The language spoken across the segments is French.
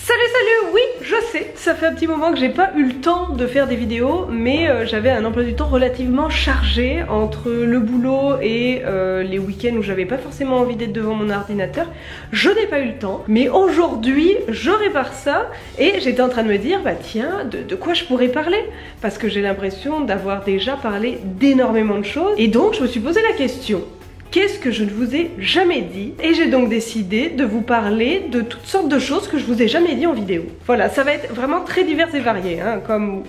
Salut, oui, je sais, ça fait un petit moment que j'ai pas eu le temps de faire des vidéos, mais j'avais un emploi du temps relativement chargé entre le boulot et les week-ends où j'avais pas forcément envie d'être devant mon ordinateur. Je n'ai pas eu le temps, mais aujourd'hui, je répare ça et j'étais en train de me dire, bah tiens, de quoi je pourrais parler? Parce que j'ai l'impression d'avoir déjà parlé d'énormément de choses, et donc je me suis posé la question. Qu'est-ce que je ne vous ai jamais dit? Et j'ai donc décidé de vous parler de toutes sortes de choses que je vous ai jamais dit en vidéo. Voilà, ça va être vraiment très divers et varié, hein, comme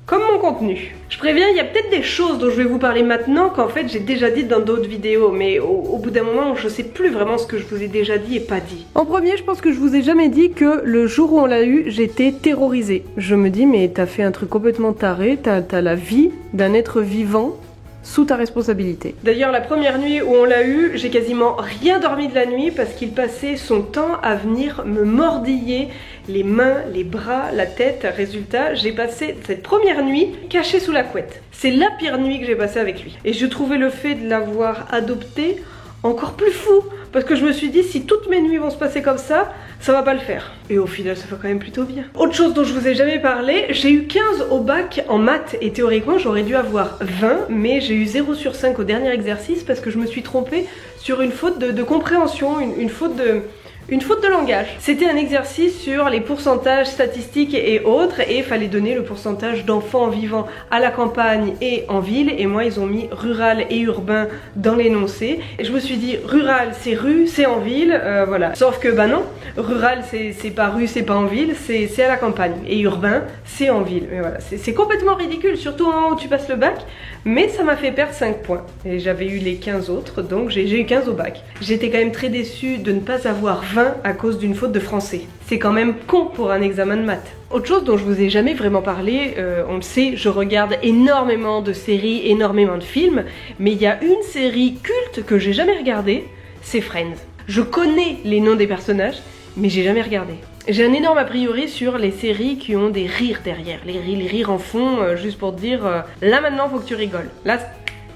mon contenu. Je préviens, il y a peut-être des choses dont je vais vous parler maintenant qu'en fait j'ai déjà dit dans d'autres vidéos, mais au bout d'un moment, je sais plus vraiment ce que je vous ai déjà dit et pas dit. En premier, je pense que je vous ai jamais dit que le jour où on l'a eu, j'étais terrorisée. Je me dis, mais t'as fait un truc complètement taré, t'as la vie d'un être vivant sous ta responsabilité. D'ailleurs, la première nuit où on l'a eu, j'ai quasiment rien dormi de la nuit parce qu'il passait son temps à venir me mordiller les mains, les bras, la tête. Résultat, j'ai passé cette première nuit cachée sous la couette. C'est la pire nuit que j'ai passée avec lui. Et je trouvais le fait de l'avoir adopté encore plus fou, parce que je me suis dit, si toutes mes nuits vont se passer comme ça va pas le faire. Et au final, ça va quand même plutôt bien. Autre chose dont je vous ai jamais parlé, j'ai eu 15 au bac en maths, et théoriquement j'aurais dû avoir 20, mais j'ai eu 0 sur 5 au dernier exercice parce que je me suis trompée sur une faute de compréhension, une faute de langage. C'était un exercice sur les pourcentages statistiques et autres, et il fallait donner le pourcentage d'enfants vivant à la campagne et en ville, et moi ils ont mis rural et urbain dans l'énoncé, et je me suis dit rural c'est rue, c'est en ville, voilà. Sauf que bah non, rural c'est pas rue, c'est pas en ville, c'est à la campagne, et urbain c'est en ville. Mais voilà, c'est complètement ridicule, surtout au moment où tu passes le bac, mais ça m'a fait perdre 5 points, et j'avais eu les 15 autres, donc j'ai eu 15 au bac. J'étais quand même très déçue de ne pas avoir 20 à cause d'une faute de français. C'est quand même con pour un examen de maths. Autre chose dont je vous ai jamais vraiment parlé, on le sait, je regarde énormément de séries, énormément de films, mais il y a une série culte que j'ai jamais regardée, c'est Friends. Je connais les noms des personnages, mais j'ai jamais regardé. J'ai un énorme a priori sur les séries qui ont des rires derrière, les rires en fond, juste pour te dire, là maintenant faut que tu rigoles. Là,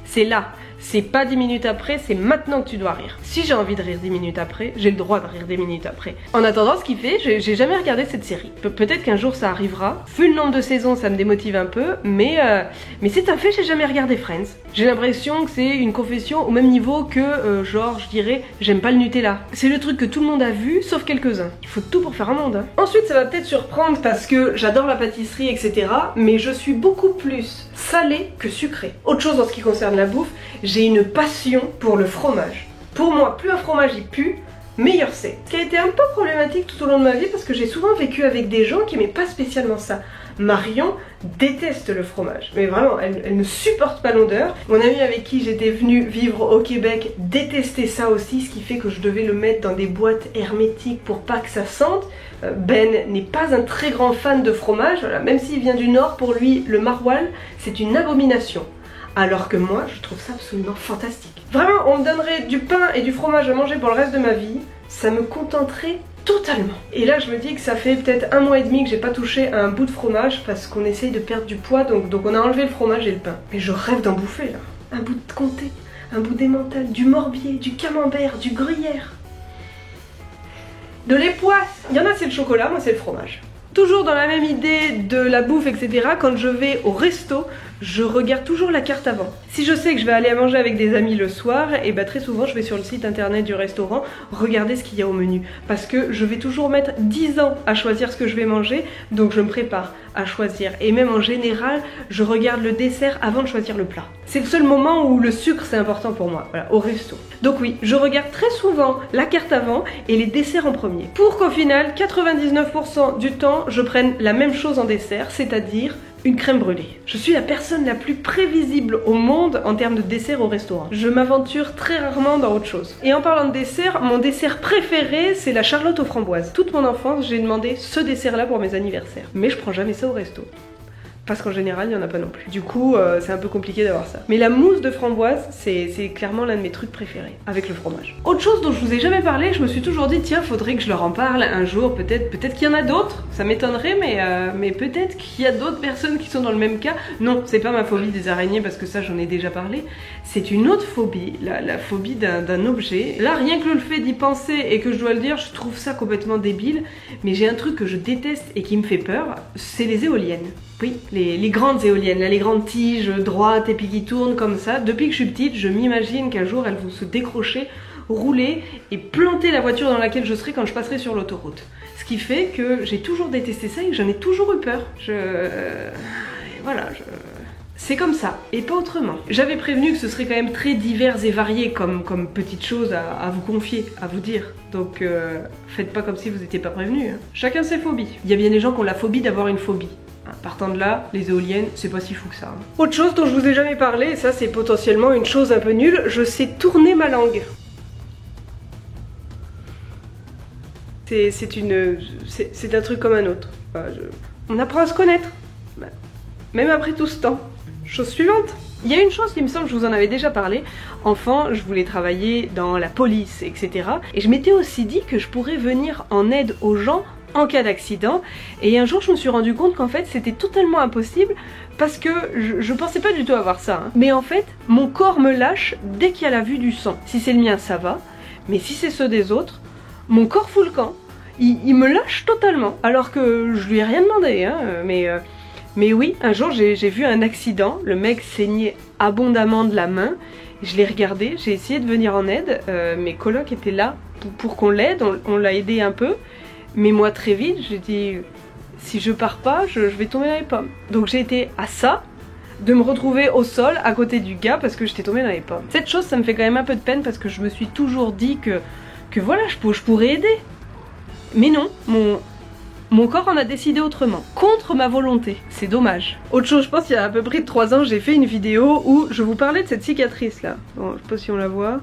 c'est là. C'est pas 10 minutes après, c'est maintenant que tu dois rire. Si j'ai envie de rire 10 minutes après, j'ai le droit de rire 10 minutes après. En attendant, ce qui fait, j'ai jamais regardé cette série. Peut-être qu'un jour ça arrivera. Vu le nombre de saisons, ça me démotive un peu, mais c'est un fait, j'ai jamais regardé Friends. J'ai l'impression que c'est une confession au même niveau que, genre, je dirais, j'aime pas le Nutella. C'est le truc que tout le monde a vu, sauf quelques-uns. Il faut tout pour faire un monde, hein. Ensuite, ça va peut-être surprendre parce que j'adore la pâtisserie, etc. Mais je suis beaucoup plus salée que sucrée. Autre chose en ce qui concerne la bouffe, j'ai une passion pour le fromage. Pour moi, plus un fromage il pue, meilleur c'est. Ce qui a été un peu problématique tout au long de ma vie parce que j'ai souvent vécu avec des gens qui n'aimaient pas spécialement ça. Marion déteste le fromage, mais vraiment, elle ne supporte pas l'odeur. Mon ami avec qui j'étais venue vivre au Québec détestait ça aussi, ce qui fait que je devais le mettre dans des boîtes hermétiques pour pas que ça sente. Ben n'est pas un très grand fan de fromage, voilà. Même s'il vient du Nord, pour lui, le maroilles, c'est une abomination. Alors que moi, je trouve ça absolument fantastique. Vraiment, on me donnerait du pain et du fromage à manger pour le reste de ma vie, ça me contenterait totalement. Et là, je me dis que ça fait peut-être 1 mois et demi que j'ai pas touché à un bout de fromage parce qu'on essaye de perdre du poids, donc on a enlevé le fromage et le pain. Mais je rêve d'en bouffer, là. Un bout de comté, un bout d'emmental, du morbier, du camembert, du gruyère. De l'époisse. Il y en a c'est le chocolat, moi c'est le fromage. Toujours dans la même idée de la bouffe, etc. Quand je vais au resto, je regarde toujours la carte avant. Si je sais que je vais aller à manger avec des amis le soir, et bah très souvent je vais sur le site internet du restaurant regarder ce qu'il y a au menu. Parce que je vais toujours mettre 10 ans à choisir ce que je vais manger, donc je me prépare à choisir. Et même en général, je regarde le dessert avant de choisir le plat. C'est le seul moment où le sucre c'est important pour moi, voilà, au resto. Donc oui, je regarde très souvent la carte avant et les desserts en premier. Pour qu'au final, 99% du temps, je prenne la même chose en dessert, c'est-à-dire une crème brûlée. Je suis la personne la plus prévisible au monde en termes de dessert au restaurant. Je m'aventure très rarement dans autre chose. Et en parlant de dessert, mon dessert préféré, c'est la charlotte aux framboises. Toute mon enfance, j'ai demandé ce dessert-là pour mes anniversaires. Mais je prends jamais ça au resto. Parce qu'en général, il n'y en a pas non plus. Du coup, c'est un peu compliqué d'avoir ça. Mais la mousse de framboise, c'est clairement l'un de mes trucs préférés, avec le fromage. Autre chose dont je vous ai jamais parlé, je me suis toujours dit, tiens, faudrait que je leur en parle un jour, peut-être qu'il y en a d'autres, ça m'étonnerait, mais peut-être qu'il y a d'autres personnes qui sont dans le même cas. Non, c'est pas ma phobie des araignées, parce que ça, j'en ai déjà parlé. C'est une autre phobie, la phobie d'un objet. Là, rien que le fait d'y penser et que je dois le dire, je trouve ça complètement débile, mais j'ai un truc que je déteste et qui me fait peur, c'est les éoliennes. Oui, les grandes éoliennes, là, les grandes tiges droites et puis qui tournent comme ça. Depuis que je suis petite, je m'imagine qu'un jour elles vont se décrocher, rouler et planter la voiture dans laquelle je serai quand je passerai sur l'autoroute. Ce qui fait que j'ai toujours détesté ça et que j'en ai toujours eu peur. C'est comme ça, et pas autrement. J'avais prévenu que ce serait quand même très divers et varié comme petite chose à vous confier, à vous dire. Donc faites pas comme si vous étiez pas prévenus. Hein. Chacun ses phobies. Il y a bien des gens qui ont la phobie d'avoir une phobie. Partant de là, les éoliennes, c'est pas si fou que ça. Hein. Autre chose dont je vous ai jamais parlé, et ça c'est potentiellement une chose un peu nulle, je sais tourner ma langue. C'est un truc comme un autre. On apprend à se connaître. Même après tout ce temps. Chose suivante. Il y a une chose qui me semble, je vous en avais déjà parlé. Enfant, je voulais travailler dans la police, etc. Et je m'étais aussi dit que je pourrais venir en aide aux gens en cas d'accident, et un jour je me suis rendu compte qu'en fait c'était totalement impossible parce que je pensais pas du tout avoir ça, hein. Mais en fait mon corps me lâche dès qu'il y a la vue du sang. Si c'est le mien ça va, mais si c'est ceux des autres, mon corps fout le camp, il me lâche totalement alors que je lui ai rien demandé, hein. Mais oui, un jour j'ai vu un accident, le mec saignait abondamment de la main, je l'ai regardé, j'ai essayé de venir en aide, mes colocs étaient là pour qu'on l'aide, on l'a aidé un peu. Mais moi très vite, j'ai dit, si je pars pas, je vais tomber dans les pommes. Donc j'ai été à ça, de me retrouver au sol à côté du gars parce que j'étais tombée dans les pommes. Cette chose, ça me fait quand même un peu de peine parce que je me suis toujours dit que voilà, je pourrais aider. Mais non, mon corps en a décidé autrement, contre ma volonté. C'est dommage. Autre chose, je pense il y a à peu près 3 ans, j'ai fait une vidéo où je vous parlais de cette cicatrice là. Bon, je sais pas si on la voit.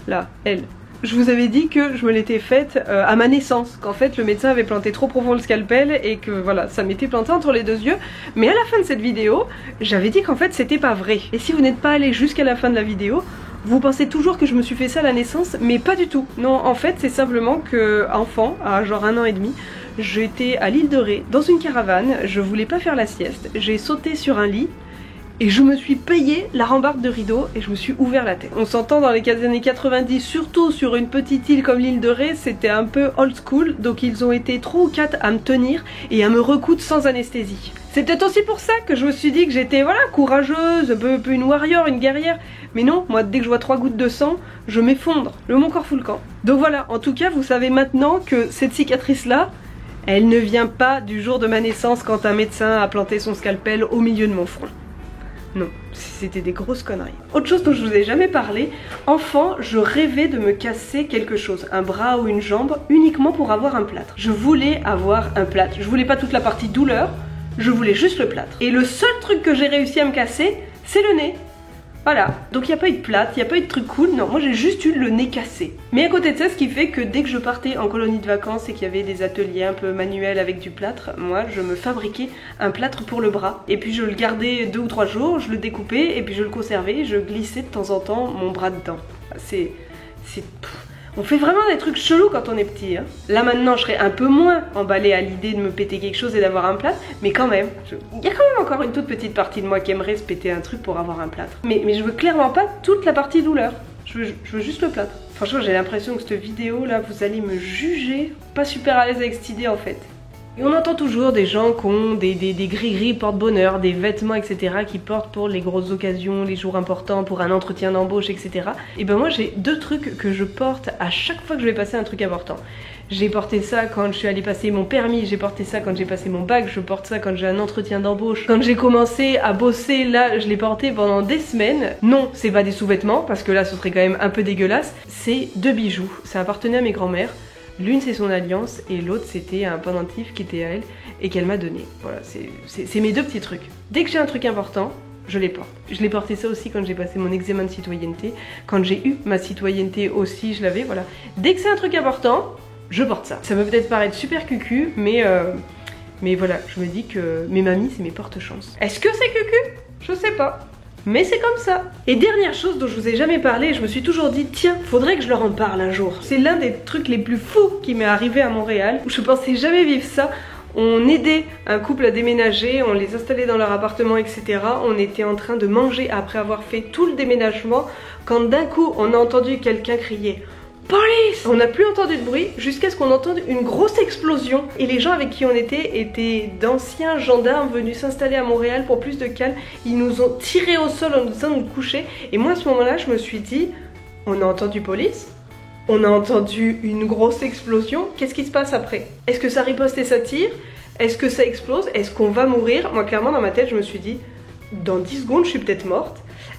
Là, elle. Je vous avais dit que je me l'étais faite à ma naissance, qu'en fait le médecin avait planté trop profond le scalpel et que voilà, ça m'était planté entre les 2 yeux. Mais à la fin de cette vidéo, j'avais dit qu'en fait c'était pas vrai. Et si vous n'êtes pas allé jusqu'à la fin de la vidéo, vous pensez toujours que je me suis fait ça à la naissance, mais pas du tout. Non, en fait c'est simplement que enfant, à genre 1 an et demi, j'étais à l'île de Ré, dans une caravane, je voulais pas faire la sieste, j'ai sauté sur un lit, et je me suis payé la rambarde de rideau et je me suis ouvert la tête. On s'entend dans les années 90, surtout sur une petite île comme l'île de Ré, c'était un peu old school, donc ils ont été 3 ou 4 à me tenir et à me recoudre sans anesthésie. C'est peut-être aussi pour ça que je me suis dit que j'étais voilà, courageuse, un peu une warrior, une guerrière. Mais non, moi dès que je vois 3 gouttes de sang, je m'effondre, mon corps fout le camp. Donc voilà, en tout cas vous savez maintenant que cette cicatrice là, elle ne vient pas du jour de ma naissance quand un médecin a planté son scalpel au milieu de mon front. Non, c'était des grosses conneries. Autre chose dont je vous ai jamais parlé, enfant, je rêvais de me casser quelque chose, un bras ou une jambe, uniquement pour avoir un plâtre. Je voulais avoir un plâtre, je voulais pas toute la partie douleur, je voulais juste le plâtre. Et le seul truc que j'ai réussi à me casser, c'est le nez. Voilà, donc il n'y a pas eu de plâtre, il n'y a pas eu de truc cool, non, moi j'ai juste eu le nez cassé. Mais à côté de ça, ce qui fait que dès que je partais en colonie de vacances et qu'il y avait des ateliers un peu manuels avec du plâtre, moi je me fabriquais un plâtre pour le bras. Et puis je le gardais 2 ou 3 jours, je le découpais et puis je le conservais, je glissais de temps en temps mon bras dedans. On fait vraiment des trucs chelous quand on est petit, hein. Là maintenant je serais un peu moins emballée à l'idée de me péter quelque chose et d'avoir un plâtre, mais quand même, il y a quand même encore une toute petite partie de moi qui aimerait se péter un truc pour avoir un plâtre. Mais je veux clairement pas toute la partie douleur, je veux juste le plâtre. Franchement j'ai l'impression que cette vidéo là, vous allez me juger, pas super à l'aise avec cette idée en fait. Et on entend toujours des gens qui ont des gris-gris porte-bonheur, des vêtements, etc. qui portent pour les grosses occasions, les jours importants, pour un entretien d'embauche, etc. Et ben moi j'ai 2 trucs que je porte à chaque fois que je vais passer un truc important. J'ai porté ça quand je suis allée passer mon permis, j'ai porté ça quand j'ai passé mon bac, je porte ça quand j'ai un entretien d'embauche. Quand j'ai commencé à bosser, là, je l'ai porté pendant des semaines. Non, c'est pas des sous-vêtements, parce que là, ce serait quand même un peu dégueulasse. C'est 2 bijoux, ça appartenait à mes grands-mères. L'une c'est son alliance et l'autre c'était un pendentif qui était à elle et qu'elle m'a donné. Voilà, c'est mes 2 petits trucs. Dès que j'ai un truc important, je les porte. Je l'ai porté ça aussi quand j'ai passé mon examen de citoyenneté. Quand j'ai eu ma citoyenneté aussi, je l'avais, voilà. Dès que c'est un truc important, je porte ça. Ça peut peut-être paraître super cucu, mais Mais voilà, je me dis que mes mamies, c'est mes porte-chance. Est-ce que c'est cucu? Je sais pas. Mais c'est comme ça. Et dernière chose dont je vous ai jamais parlé, je me suis toujours dit, tiens, faudrait que je leur en parle un jour. C'est l'un des trucs les plus fous qui m'est arrivé à Montréal, où je pensais jamais vivre ça. On aidait un couple à déménager, on les installait dans leur appartement, etc. On était en train de manger après avoir fait tout le déménagement, quand d'un coup, on a entendu quelqu'un crier « Police !» On n'a plus entendu de bruit jusqu'à ce qu'on entende une grosse explosion. Et les gens avec qui on était étaient d'anciens gendarmes venus s'installer à Montréal pour plus de calme. Ils nous ont tirés au sol en nous disant de nous coucher. Et moi à ce moment-là, je me suis dit, on a entendu police, on a entendu une grosse explosion, qu'est-ce qui se passe après? Est-ce que ça riposte et ça tire? Est-ce que ça explose? Est-ce qu'on va mourir? Moi clairement dans ma tête, je me suis dit, dans 10 secondes, je suis peut-être morte.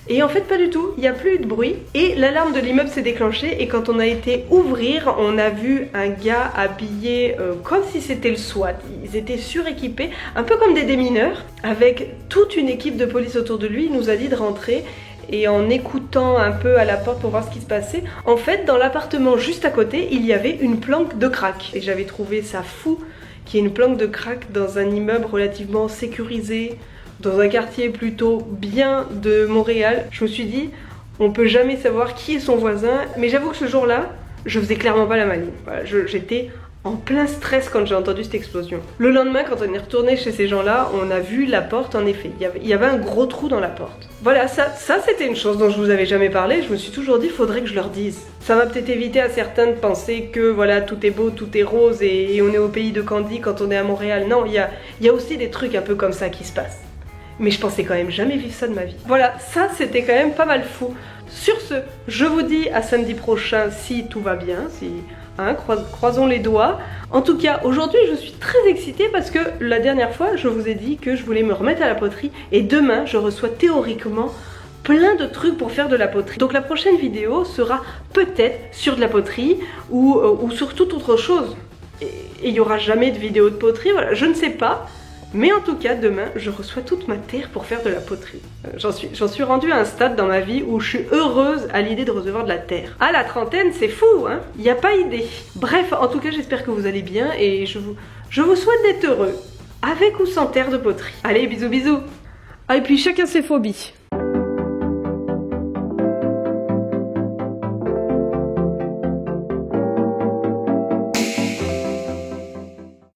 Et en fait pas du tout, il n'y a plus eu de bruit et l'alarme de l'immeuble s'est déclenchée et quand on a été ouvrir, on a vu un gars habillé comme si c'était le SWAT. Ils étaient suréquipés, un peu comme des démineurs, avec toute une équipe de police autour de lui. Il nous a dit de rentrer et en écoutant un peu à la porte pour voir ce qui se passait, en fait dans l'appartement juste à côté, il y avait une planque de crack. Et j'avais trouvé ça fou qu'il y ait une planque de crack dans un immeuble relativement sécurisé, dans un quartier plutôt bien de Montréal. Je me suis dit, on peut jamais savoir qui est son voisin, mais j'avoue que ce jour-là, je faisais clairement pas la maligne. Voilà, j'étais en plein stress quand j'ai entendu cette explosion. Le lendemain, quand on est retourné chez ces gens-là, on a vu la porte, en effet, il y avait un gros trou dans la porte. Voilà, ça c'était une chose dont je vous avais jamais parlé, je me suis toujours dit, faudrait que je leur dise. Ça m'a peut-être évité à certains de penser que voilà, tout est beau, tout est rose et on est au pays de Candy quand on est à Montréal. Non, il y a aussi des trucs un peu comme ça qui se passent. Mais je pensais quand même jamais vivre ça de ma vie. Voilà, ça c'était quand même pas mal fou. Sur ce, je vous dis à samedi prochain si tout va bien, si croisons les doigts. En tout cas, aujourd'hui je suis très excitée parce que la dernière fois je vous ai dit que je voulais me remettre à la poterie et demain je reçois théoriquement plein de trucs pour faire de la poterie. Donc la prochaine vidéo sera peut-être sur de la poterie ou sur toute autre chose. Et il n'y aura jamais de vidéo de poterie, voilà, je ne sais pas. Mais en tout cas, demain, je reçois toute ma terre pour faire de la poterie. J'en suis rendue à un stade dans ma vie où je suis heureuse à l'idée de recevoir de la terre. À la trentaine, c'est fou, hein? Il n'y a pas idée. Bref, en tout cas, j'espère que vous allez bien et je vous souhaite d'être heureux, avec ou sans terre de poterie. Allez, bisous bisous. Ah, et puis chacun ses phobies.